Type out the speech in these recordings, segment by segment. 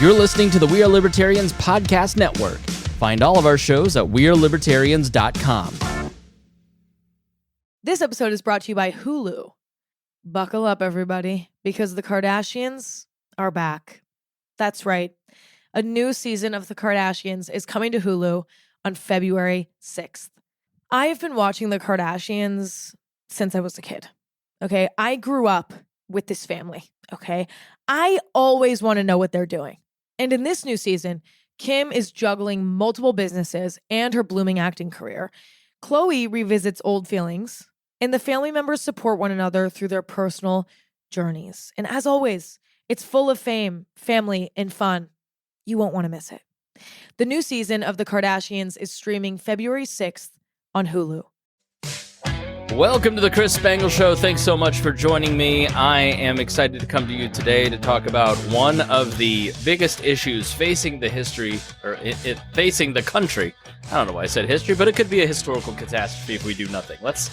You're listening to the We Are Libertarians podcast network. Find all of our shows at wearelibertarians.com. This episode is brought to you by Hulu. Buckle up, everybody, because the Kardashians are back. That's right. A new season of The Kardashians is coming to Hulu on February 6th. I have been watching The Kardashians since I was a kid. Okay, I grew up with this family. Okay, I always want to know what they're doing. And in this new season, Kim is juggling multiple businesses and her blooming acting career. Khloe revisits old feelings, and the family members support one another through their personal journeys. And as always, it's full of fame, family, and fun. You won't want to miss it. The new season of The Kardashians is streaming February 6th on Hulu. Welcome to the Chris Spangle Show. Thanks so much for joining me. I am excited to come to you today to talk about one of the biggest issues facing the facing the country. I don't know why I said history, but it could be a historical catastrophe if we do nothing. Let's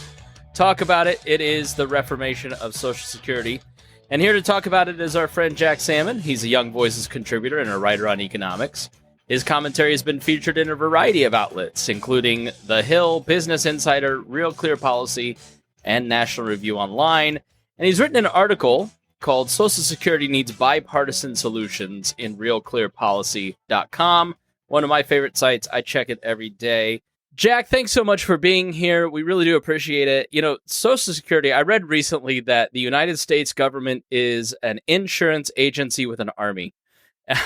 talk about it. It is the reformation of Social Security. And here to talk about it is our friend Jack Salmon. He's a Young Voices contributor and a writer on economics. His commentary has been featured in a variety of outlets, including The Hill, Business Insider, RealClearPolicy, and National Review Online. And he's written an article called Social Security Needs Bipartisan Solutions in RealClearPolicy.com. One of my favorite sites. I check it every day. Jack, thanks so much for being here. We really do appreciate it. You know, Social Security, I read recently that the United States government is an insurance agency with an army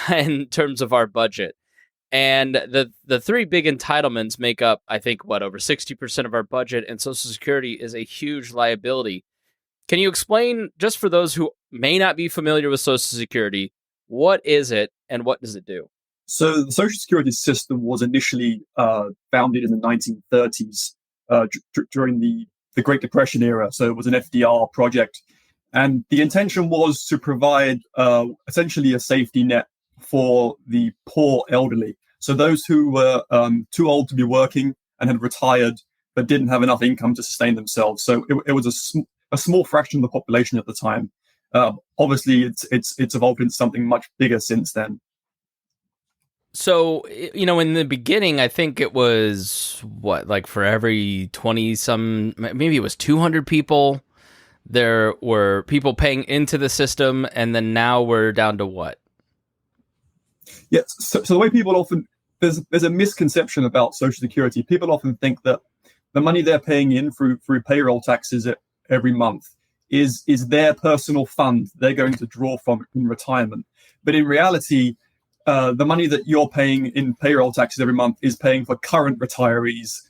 in terms of our budget. And the three big entitlements make up, I think, over 60% of our budget, and Social Security is a huge liability. Can you explain, just for those who may not be familiar with Social Security, what is it and what does it do? So the Social Security system was initially founded in the 1930s during the Great Depression era. So it was an FDR project. And the intention was to provide essentially a safety net for the poor elderly. So those who were too old to be working and had retired but didn't have enough income to sustain themselves. So it was a small fraction of the population at the time. Obviously, it's evolved into something much bigger since then. So, you know, in the beginning, I think it was, for every 20-some, maybe it was 200 people, there were people paying into the system, and then now we're down to what? Yes. So the way people often, there's a misconception about Social Security. People often think that the money they're paying in through payroll taxes every month is their personal fund they're going to draw from in retirement. But in reality, the money that you're paying in payroll taxes every month is paying for current retirees'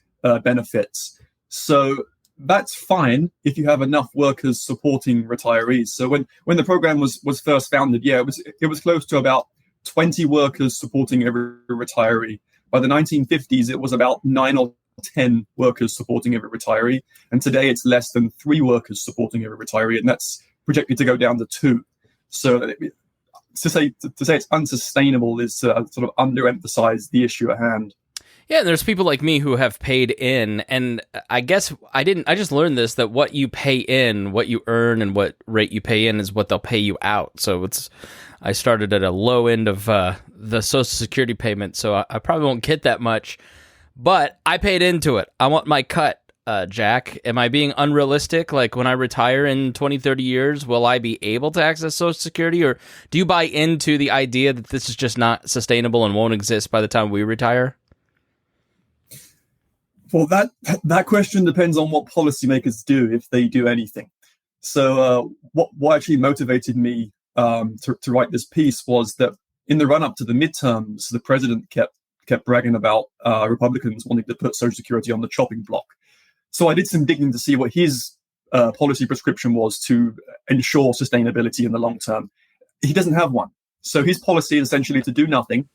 benefits. So that's fine if you have enough workers supporting retirees. So when the program was first founded, it was close to about 20 workers supporting every retiree. By the 1950s, it was about 9 or 10 workers supporting every retiree. And today it's less than 3 workers supporting every retiree. And that's projected to go down to 2. So to say it's unsustainable is to sort of underemphasize the issue at hand. Yeah, and there's people like me who have paid in, and I guess I just learned this, that what you pay in, what you earn, and what rate you pay in is what they'll pay you out. So I started at a low end of the Social Security payment, so I probably won't get that much, but I paid into it. I want my cut, Jack. Am I being unrealistic? Like, when I retire in 20, 30 years, will I be able to access Social Security, or do you buy into the idea that this is just not sustainable and won't exist by the time we retire? Well, that question depends on what policymakers do, if they do anything. So what actually motivated me to write this piece was that in the run-up to the midterms, the president kept bragging about Republicans wanting to put Social Security on the chopping block. So I did some digging to see what his policy prescription was to ensure sustainability in the long term. He doesn't have one. So his policy is essentially to do nothing.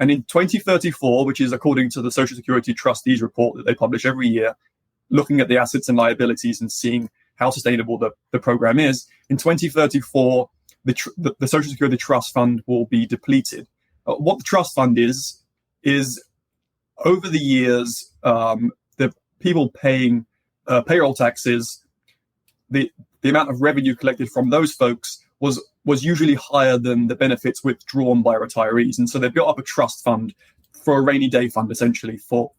And in 2034, which is according to the Social Security Trustees report that they publish every year, looking at the assets and liabilities and seeing how sustainable the program is, in 2034, the Social Security Trust Fund will be depleted. What the trust fund is over the years, the people paying payroll taxes, the amount of revenue collected from those folks was was usually higher than the benefits withdrawn by retirees. And so they built up a trust fund for a rainy day fund, essentially, for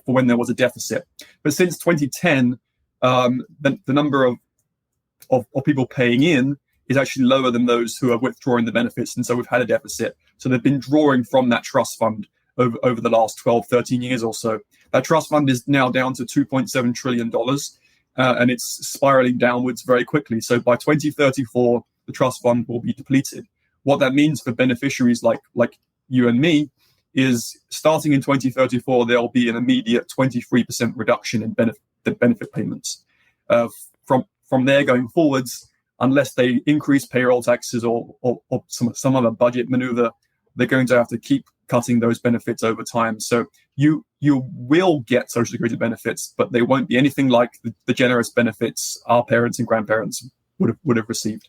when there was a deficit. But since 2010, the number of people paying in is actually lower than those who are withdrawing the benefits. And so we've had a deficit. So they've been drawing from that trust fund over the last 12, 13 years or so. That trust fund is now down to $2.7 trillion, and it's spiraling downwards very quickly. So by 2034, the trust fund will be depleted. What that means for beneficiaries like you and me is starting in 2034, there'll be an immediate 23% reduction in benefit payments. From there going forwards, unless they increase payroll taxes or some other budget maneuver, they're going to have to keep cutting those benefits over time. So you will get Social Security benefits, but they won't be anything like the generous benefits our parents and grandparents would have received.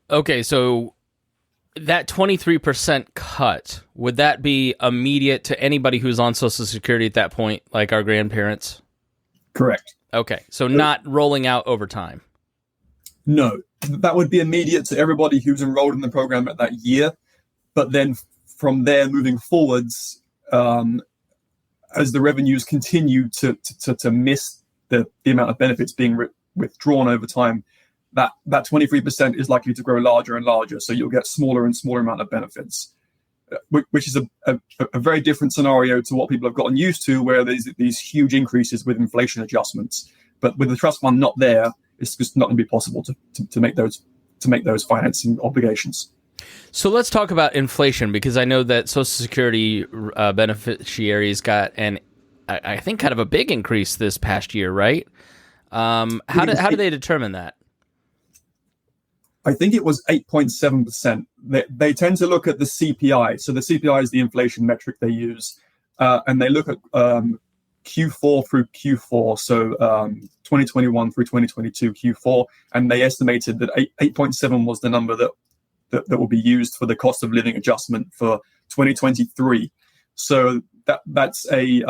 Okay, so that 23% cut, would that be immediate to anybody who's on Social Security at that point, like our grandparents? Correct. Okay, so not rolling out over time. No, that would be immediate to everybody who's enrolled in the program at that year. But then from there moving forwards, as the revenues continue to miss the amount of benefits being withdrawn over time, that 23% is likely to grow larger and larger. So you'll get smaller and smaller amount of benefits, which is a very different scenario to what people have gotten used to, where there's these huge increases with inflation adjustments. But with the trust fund not there, it's just not going to be possible to make those financing obligations. So let's talk about inflation, because I know that Social Security beneficiaries got I think kind of a big increase this past year, right? How do they determine that? I think it was 8.7%. They tend to look at the CPI. So the CPI is the inflation metric they use. And they look at Q4 through Q4, so 2021 through 2022 Q4, and they estimated that 8.7 was the number that will be used for the cost of living adjustment for 2023. So that's I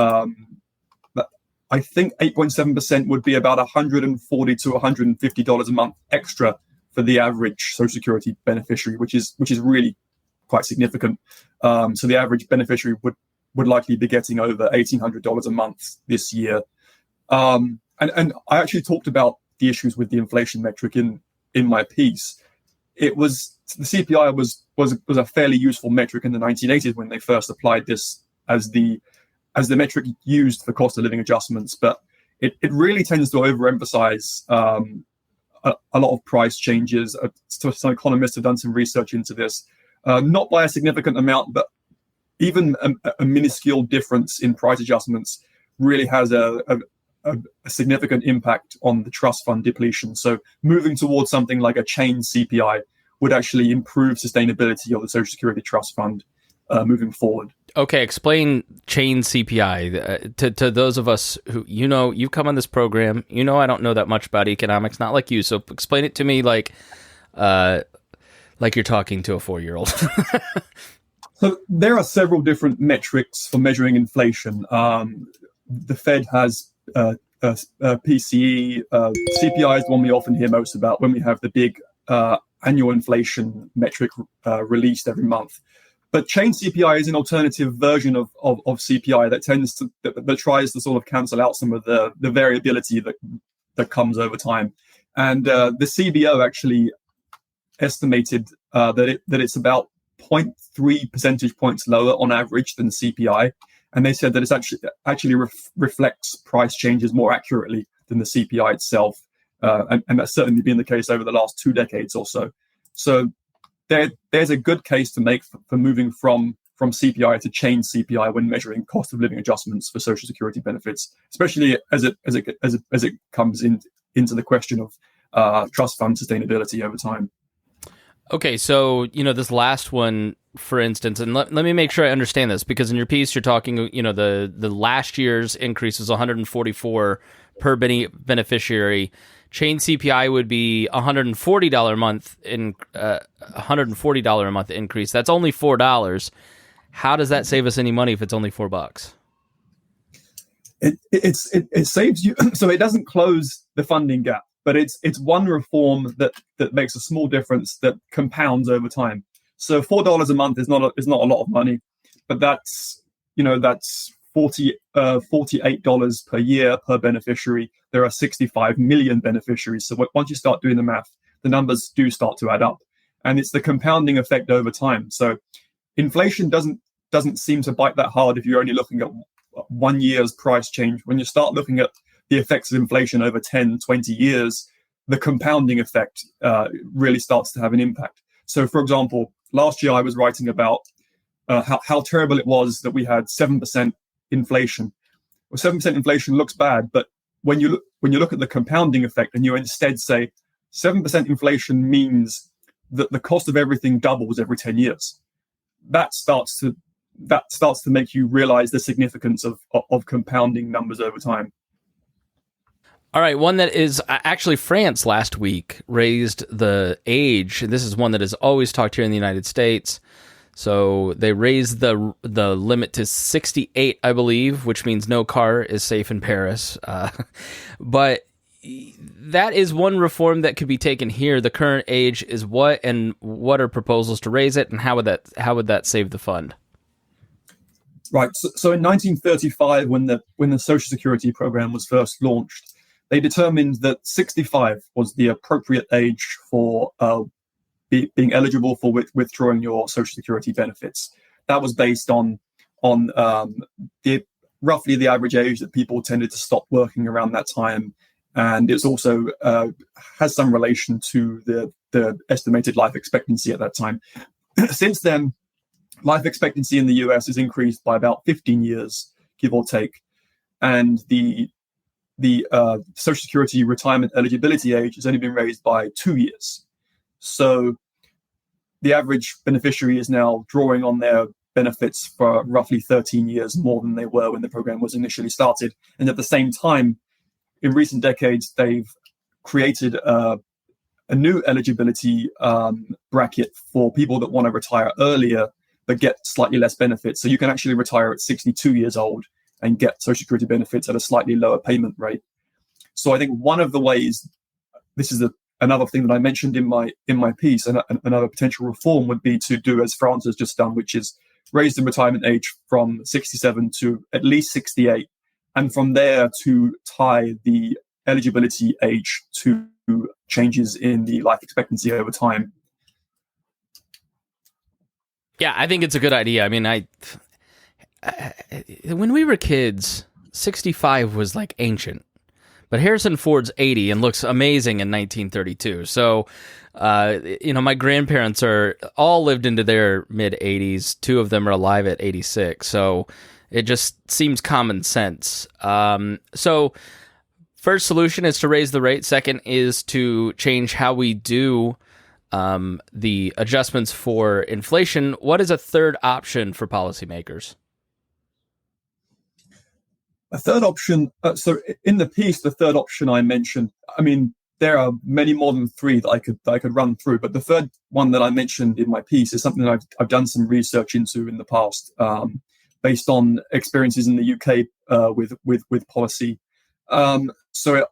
think 8.7% would be about $140 to $150 a month extra for the average Social Security beneficiary, which is really quite significant. So the average beneficiary would likely be getting over $1,800 a month this year. And I actually talked about the issues with the inflation metric in my piece. The CPI was a fairly useful metric in the 1980s when they first applied this as the metric used for cost of living adjustments, but it really tends to overemphasize a lot of price changes. Some economists have done some research into this, not by a significant amount, but even a minuscule difference in price adjustments really has a significant impact on the trust fund depletion. So moving towards something like a chain CPI would actually improve sustainability of the Social Security trust fund moving forward. Okay, explain chain CPI to those of us who, you've come on this program. I don't know that much about economics, not like you. So explain it to me like you're talking to a 4-year-old. So there are several different metrics for measuring inflation. The Fed has PCE. CPI is the one we often hear most about when we have the big annual inflation metric released every month. But chain CPI is an alternative version of CPI that tries to sort of cancel out some of the variability that comes over time. And the CBO actually estimated that it's about 0.3 percentage points lower on average than CPI. And they said that it's actually reflects price changes more accurately than the CPI itself. And that's certainly been the case over the last 2 decades or so. So there's a good case to make for moving from CPI to chain CPI when measuring cost of living adjustments for Social Security benefits, especially as it comes into the question of trust fund sustainability over time. Okay, so this last one, for instance, and let me make sure I understand this, because in your piece you're talking, the last year's increase was 144 per beneficiary. Chain CPI would be $140 a month $140 a month increase. That's only $4. How does that save us any money if it's only $4? It saves you, so it doesn't close the funding gap. but it's one reform that makes a small difference that compounds over time. So $4 a month is not a lot of money, but that's $48 per year per beneficiary. There are 65 million beneficiaries. So once you start doing the math, the numbers do start to add up, and it's the compounding effect over time. So inflation doesn't seem to bite that hard if you're only looking at 1 year's price change. When you start looking at the effects of inflation over 10, 20 years, the compounding effect really starts to have an impact. So, for example, last year I was writing about how terrible it was that we had 7% inflation. Well, 7% inflation looks bad, but when you look at the compounding effect and you instead say 7% inflation means that the cost of everything doubles every 10 years, that starts to make you realize the significance of compounding numbers over time. All right, one that is actually France last week raised the age. This is one that is always talked here in the United States. So they raised the limit to 68, I believe, which means no car is safe in Paris. But that is one reform that could be taken here. The current age is what, and what are proposals to raise it, and how would that save the fund? Right. So in 1935, when the Social Security program was first launched, they determined that 65 was the appropriate age for being eligible for withdrawing your Social Security benefits. That was based on roughly the average age that people tended to stop working around that time, and it's also has some relation to the estimated life expectancy at that time. Since then, life expectancy in the US has increased by about 15 years, give or take, and the Social Security retirement eligibility age has only been raised by 2 years. So the average beneficiary is now drawing on their benefits for roughly 13 years more than they were when the program was initially started. And at the same time, in recent decades, they've created a new eligibility bracket for people that want to retire earlier but get slightly less benefits. So you can actually retire at 62 years old and get Social Security benefits at a slightly lower payment rate. So I think one of the ways, this is another thing that I mentioned in my piece, and another potential reform would be to do as France has just done, which is raise the retirement age from 67 to at least 68, and from there to tie the eligibility age to changes in the life expectancy over time. Yeah, I think it's a good idea. I mean, when we were kids, 65 was like ancient. But Harrison Ford's 80 and looks amazing in 1932. So, my grandparents are all lived into their mid-80s. 2 of them are alive at 86. So it just seems common sense. So first solution is to raise the rate. Second is to change how we do the adjustments for inflation. What is a third option for policymakers? A third option, so in the piece, the third option I mentioned, I mean, there are many more than 3 that I could run through, but the third one that I mentioned in my piece is something that I've done some research into in the past, based on experiences in the UK with policy. So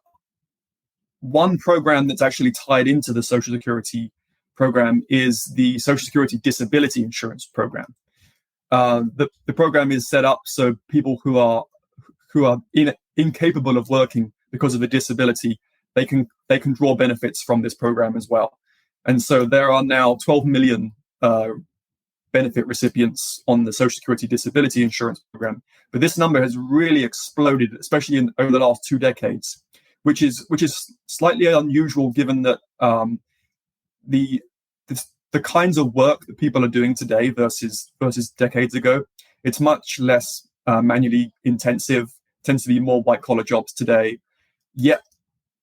one program that's actually tied into the Social Security program is the Social Security Disability Insurance Program. The program is set up so people who are incapable of working because of a disability, they can draw benefits from this program as well. And so there are now 12 million benefit recipients on the Social Security Disability Insurance Program. But this number has really exploded, especially over the last 2 decades, which is slightly unusual given that the kinds of work that people are doing today versus decades ago, it's much less manually intensive, tends to be more white-collar jobs today. Yet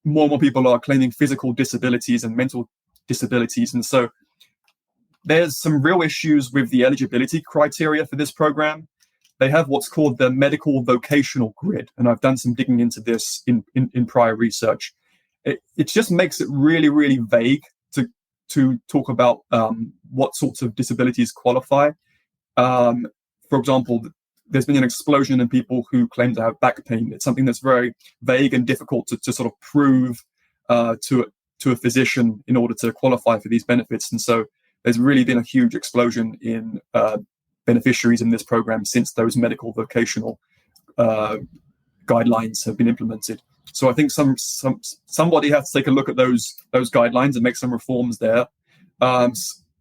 more and more people are claiming physical disabilities and mental disabilities. And so there's some real issues with the eligibility criteria for this program. They have what's called the medical vocational grid, and I've done some digging into this in prior research. It just makes it really, really vague to talk about what sorts of disabilities qualify. For example, there's been an explosion in people who claim to have back pain. It's something that's very vague and difficult to sort of prove to a physician in order to qualify for these benefits. And so there's really been a huge explosion in beneficiaries in this program since those medical vocational guidelines have been implemented. So I think somebody has to take a look at those guidelines and make some reforms there.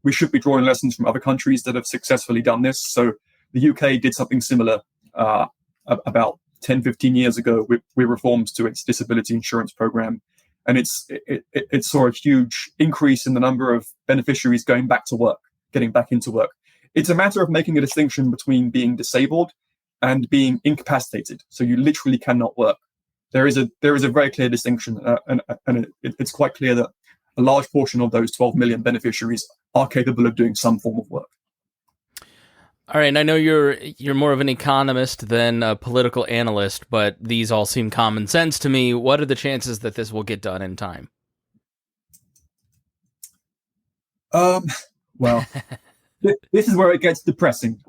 We should be drawing lessons from other countries that have successfully done this. So the UK did something similar about 10, 15 years ago with reforms to its disability insurance program. And it saw a huge increase in the number of beneficiaries going back to work, getting back into work. It's a matter of making a distinction between being disabled and being incapacitated. So you literally cannot work. There is a very clear distinction, and it's quite clear that a large portion of those 12 million beneficiaries are capable of doing some form of work. All right, and I know you're more of an economist than a political analyst, but these all seem common sense to me. What are the chances that this will get done in time? Well, this is where it gets depressing.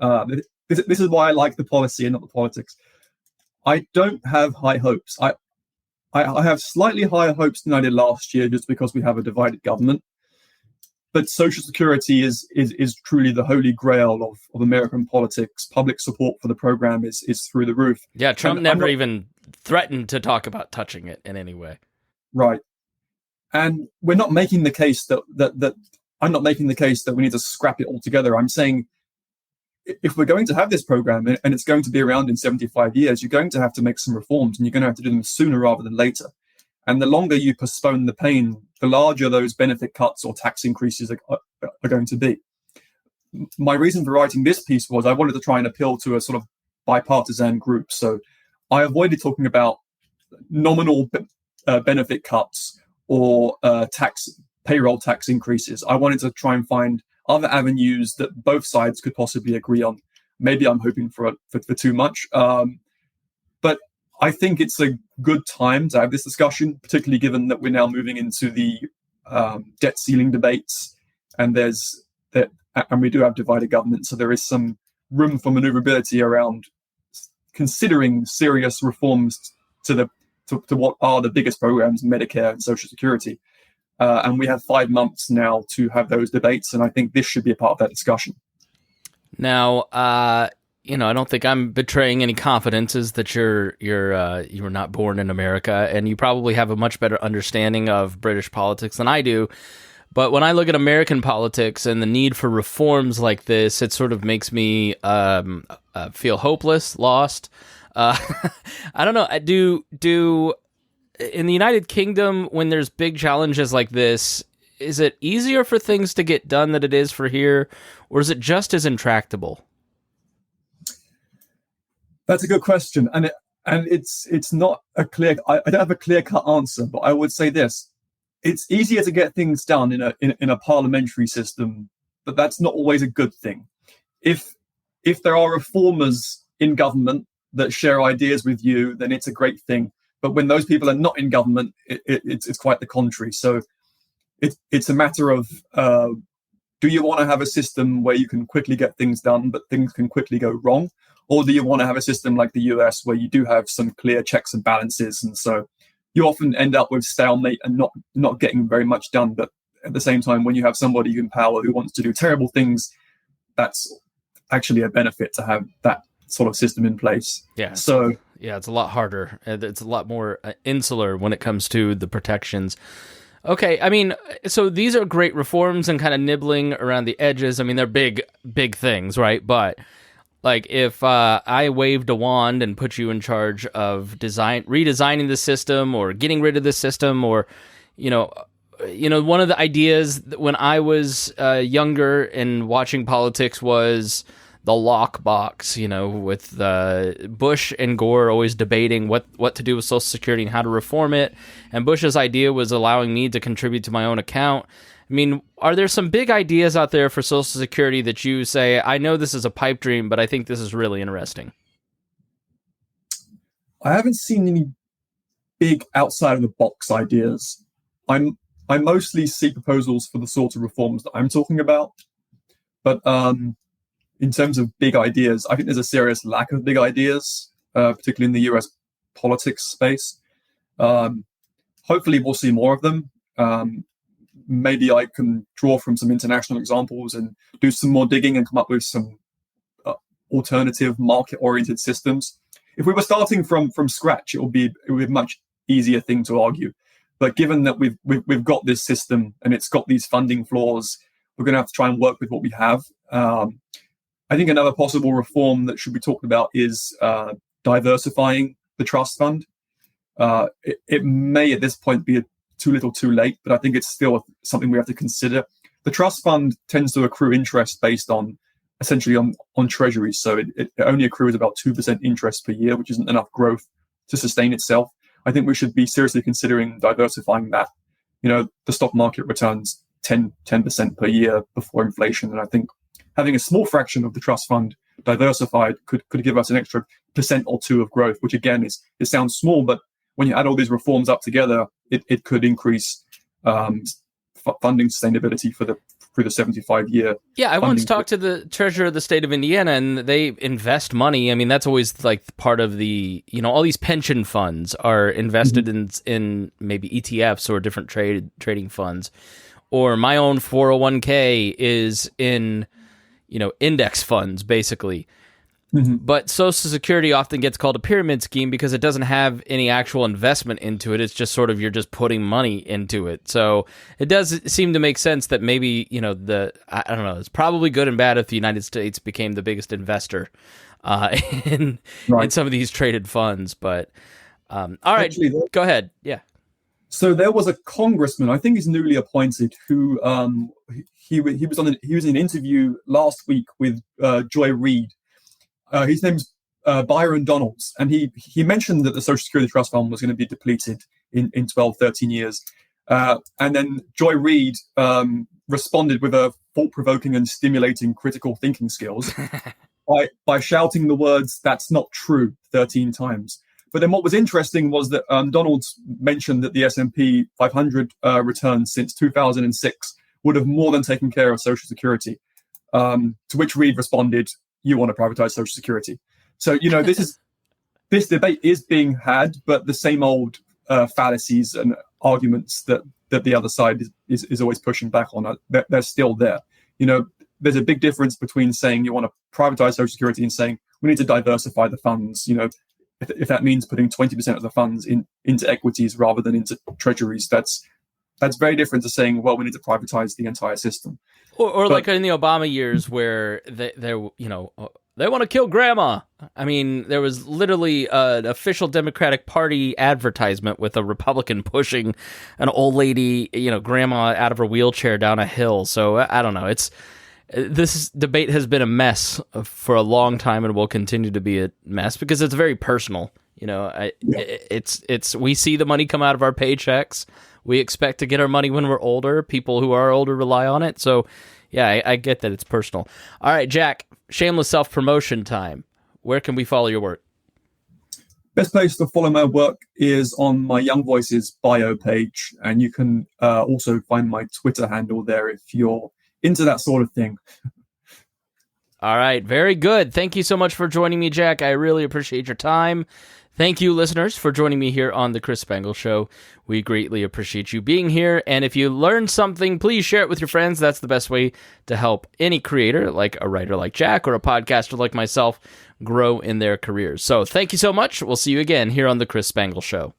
This is why I like the policy and not the politics. I don't have high hopes. I have slightly higher hopes than I did last year, just because we have a divided government. But Social Security is truly the holy grail of American politics. Public support for the program is through the roof. Yeah, Trump never even threatened to talk about touching it in any way. Right. And we're not making the case that I'm not making the case that we need to scrap it altogether. I'm saying if we're going to have this program and it's going to be around in 75 years, you're going to have to make some reforms, and you're going to have to do them sooner rather than later. And the longer you postpone the pain, the larger those benefit cuts or tax increases are going to be. My reason for writing this piece was I wanted to try and appeal to a sort of bipartisan group. So I avoided talking about nominal benefit cuts or payroll tax increases. I wanted to try and find other avenues that both sides could possibly agree on. Maybe I'm hoping for too much. But I think it's a good time to have this discussion, particularly given that we're now moving into the debt ceiling debates, and we do have divided government, so there is some room for maneuverability around considering serious reforms to what are the biggest programs, Medicare and Social Security. And we have 5 months now to have those debates, and I think this should be a part of that discussion. Now, I don't think I'm betraying any confidences that you were not born in America, and you probably have a much better understanding of British politics than I do. But when I look at American politics and the need for reforms like this, it sort of makes me feel hopeless, lost. I don't know. Do in the United Kingdom, when there's big challenges like this, is it easier for things to get done than it is for here, or is it just as intractable? That's a good question, and it's not a clear. I don't have a clear-cut answer, but I would say this: it's easier to get things done in a parliamentary system, but that's not always a good thing. If there are reformers in government that share ideas with you, then it's a great thing. But when those people are not in government, it's quite the contrary. So it's a matter of do you want to have a system where you can quickly get things done, but things can quickly go wrong? Or do you want to have a system like the US where you do have some clear checks and balances? And so you often end up with stalemate and not getting very much done. But at the same time, when you have somebody in power who wants to do terrible things, that's actually a benefit to have that sort of system in place. Yeah. So yeah, it's a lot harder. It's a lot more insular when it comes to the protections. Okay, I mean, so these are great reforms and kind of nibbling around the edges. I mean, they're big things, right? But like if I waved a wand and put you in charge of redesigning the system or getting rid of the system, or one of the ideas when I was younger and watching politics was the lockbox, with Bush and Gore always debating what to do with Social Security and how to reform it. And Bush's idea was allowing me to contribute to my own account. I mean, are there some big ideas out there for Social Security that you say, I know this is a pipe dream, but I think this is really interesting? I haven't seen any big outside of the box ideas. I mostly see proposals for the sort of reforms that I'm talking about. But in terms of big ideas, I think there's a serious lack of big ideas, particularly in the US politics space. Hopefully, we'll see more of them. Maybe I can draw from some international examples and do some more digging and come up with some alternative market-oriented systems. If we were starting from scratch, it would be a much easier thing to argue. But given that we've got this system and it's got these funding flaws, we're going to have to try and work with what we have. I think another possible reform that should be talked about is diversifying the trust fund. It may at this point be too little too late, but I think it's still something we have to consider. The trust fund tends to accrue interest based on essentially on treasuries. So it only accrues about 2% interest per year, which isn't enough growth to sustain itself. I think we should be seriously considering diversifying that. The stock market returns 10% per year before inflation. And I think having a small fraction of the trust fund diversified could give us an extra 1% or 2% of growth, which again, it sounds small, but when you add all these reforms up together, it could increase funding sustainability for the 75-year. Yeah, I once talked to the treasurer of the state of Indiana, and they invest money. I mean, that's always like part of the, all these pension funds are invested in maybe ETFs or different trading funds. Or my own 401k is in, index funds, basically. But Social Security often gets called a pyramid scheme because it doesn't have any actual investment into it. It's just sort of, you're just putting money into it. So it does seem to make sense that maybe, I don't know, it's probably good and bad if the United States became the biggest investor in some of these traded funds. But all right, actually, go ahead. Yeah. So there was a congressman, I think he's newly appointed, who he was in an interview last week with Joy Reid. His name's Byron Donalds, and he mentioned that the Social Security Trust Fund was going to be depleted in 12, 13 years. And then Joy Reid responded with a thought-provoking and stimulating critical thinking skills by shouting the words, "That's not true," 13 times. But then what was interesting was that Donalds mentioned that the S&P 500 returns since 2006 would have more than taken care of Social Security, to which Reid responded, "You want to privatize Social Security." So, this debate is being had, but the same old fallacies and arguments that the other side is always pushing back on, they're still there. There's a big difference between saying you want to privatize Social Security and saying we need to diversify the funds. If that means putting 20% of the funds into equities rather than into treasuries, that's very different to saying, well, we need to privatize the entire system. Or like in the Obama years where they want to kill grandma. I mean, there was literally an official Democratic Party advertisement with a Republican pushing an old lady, grandma out of her wheelchair down a hill. So I don't know. This debate has been a mess for a long time and will continue to be a mess because it's very personal. We see the money come out of our paychecks. We expect to get our money when we're older. People who are older rely on it. So, yeah, I get that it's personal. All right, Jack, shameless self-promotion time. Where can we follow your work? Best place to follow my work is on my Young Voices bio page. And you can also find my Twitter handle there if you're into that sort of thing. All right, very good. Thank you so much for joining me, Jack. I really appreciate your time. Thank you, listeners, for joining me here on The Chris Spangle Show. We greatly appreciate you being here. And if you learned something, please share it with your friends. That's the best way to help any creator, like a writer like Jack or a podcaster like myself, grow in their careers. So thank you so much. We'll see you again here on The Chris Spangle Show.